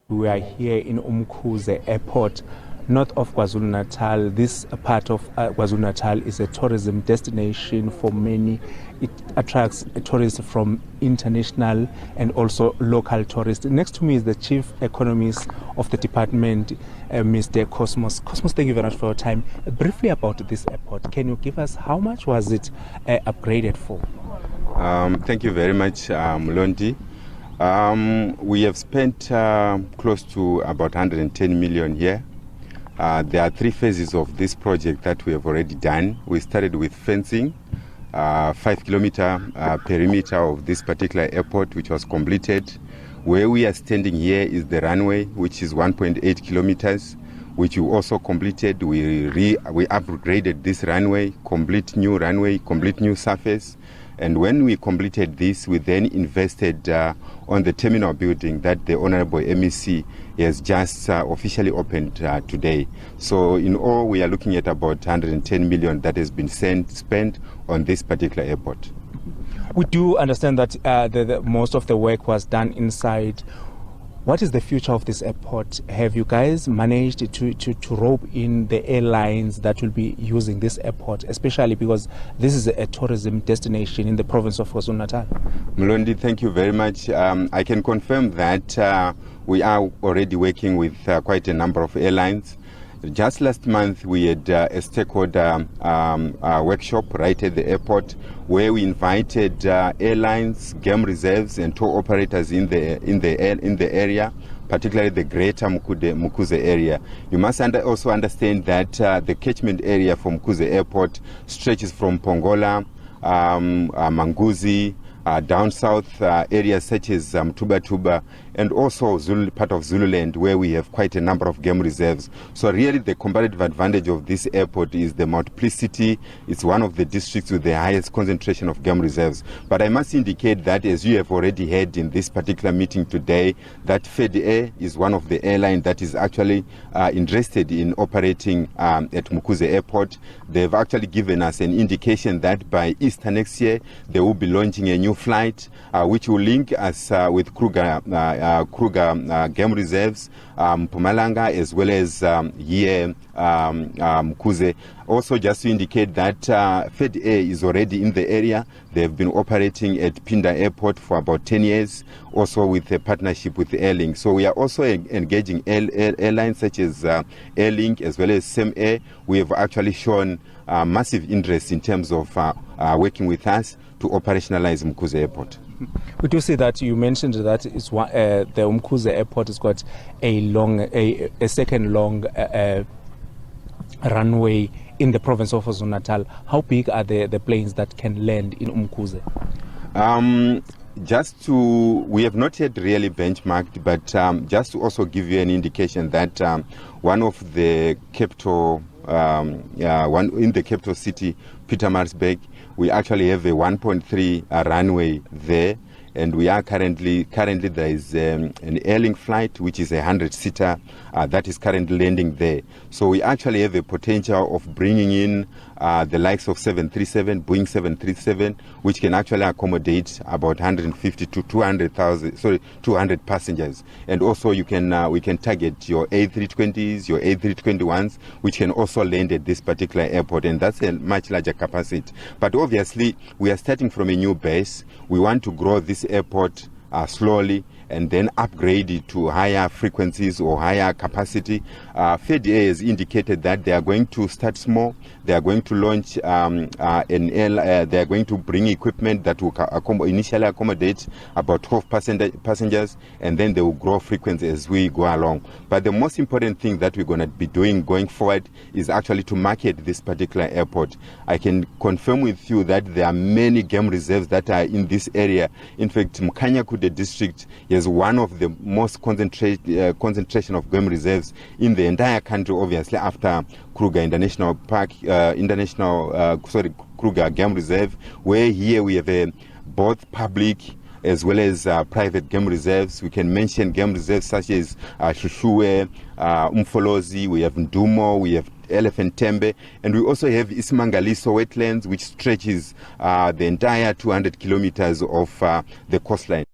We are here in Mkhuze Airport, north of KwaZulu-Natal. This part of KwaZulu-Natal is a tourism destination for many. It attracts tourists from international and also local tourists. Next to me is the chief economist of the department, Mr. Cosmas. Cosmas, thank you very much for your time. Briefly about this airport, can you give us how much was it upgraded for? Thank you very much, Mlondi. We have spent close to about 110 million here. There are three phases of this project that we have already done. We started with fencing, 5-kilometer perimeter of this particular airport, which was completed. Where we are standing here is the runway, which is 1.8 kilometers, which we also completed. We upgraded this runway, complete new runway, complete new surface. And when we completed this, we then invested on the terminal building that the Honorable MEC has just officially opened today. So in all, we are looking at about 110 million that has been spent on this particular airport. We do understand that most of the work was done inside. What is the future of this airport? Have you guys managed to rope in the airlines that will be using this airport, especially because this is a tourism destination in the province of KwaZulu-Natal? Mlondi, thank you very much. I can confirm that we are already working with quite a number of airlines. Just last month, we had a stakeholder workshop right at the airport where we invited airlines, game reserves, and tour operators in the area, particularly the greater Mkuze area. You must also understand that the catchment area from Mkuze Airport stretches from Pongola, Mkuze, down south areas such as Tuba, and also part of Zululand, where we have quite a number of game reserves. So really the comparative advantage of this airport is the multiplicity. It's one of the districts with the highest concentration of game reserves. But I must indicate that, as you have already heard in this particular meeting today, that FedAir is one of the airlines that is actually interested in operating at Mkuze Airport. They've actually given us an indication that by Easter next year, they will be launching a new flight which will link us with Kruger game reserves, Mpumalanga, as well as here Mkhuze. Also, just to indicate that FedAir is already in the area. They've been operating at Pinda Airport for about 10 years, also with a partnership with Airline. So we are also engaging airlines such as Airlink as well as SAMAir. We have actually shown massive interest in terms of working with us to operationalize Mkuze Airport. We do see that you mentioned that it's the Mkuze Airport has got a second long runway in the province of KwaZulu-Natal. How big are the planes that can land in Mkuze? We have not yet really benchmarked, but just to also give you an indication that one of the capital, in the capital city, Pietermaritzburg, we actually have a 1.3 runway there. And we are currently there is an Airline flight, which is a 100-seater that is currently landing there. So we actually have a potential of bringing in the likes of 737, Boeing 737, which can actually accommodate about 150 to 200 passengers. And also we can target your A320s, your A321s, which can also land at this particular airport, and that's a much larger capacity. But obviously, we are starting from a new base. We want to grow this airport slowly and then upgrade it to higher frequencies or higher capacity. FedAir has indicated that they are going to start small. They are going to launch they are going to bring equipment that will initially accommodate about 12 passengers, and then they will grow frequency as we go along. But the most important thing that we're going to be doing going forward is actually to market this particular airport. I can confirm with you that there are many game reserves that are in this area. In fact, Mkhanyakude district is one of the most concentration of game reserves in the entire country, obviously after Kruger International Park, Kruger Game Reserve, where here we have both public as well as private game reserves. We can mention game reserves such as Shushuwe, Umfolozi, we have Ndumo, we have Elephant Tembe, and we also have Ismangaliso wetlands, which stretches the entire 200 kilometers of the coastline.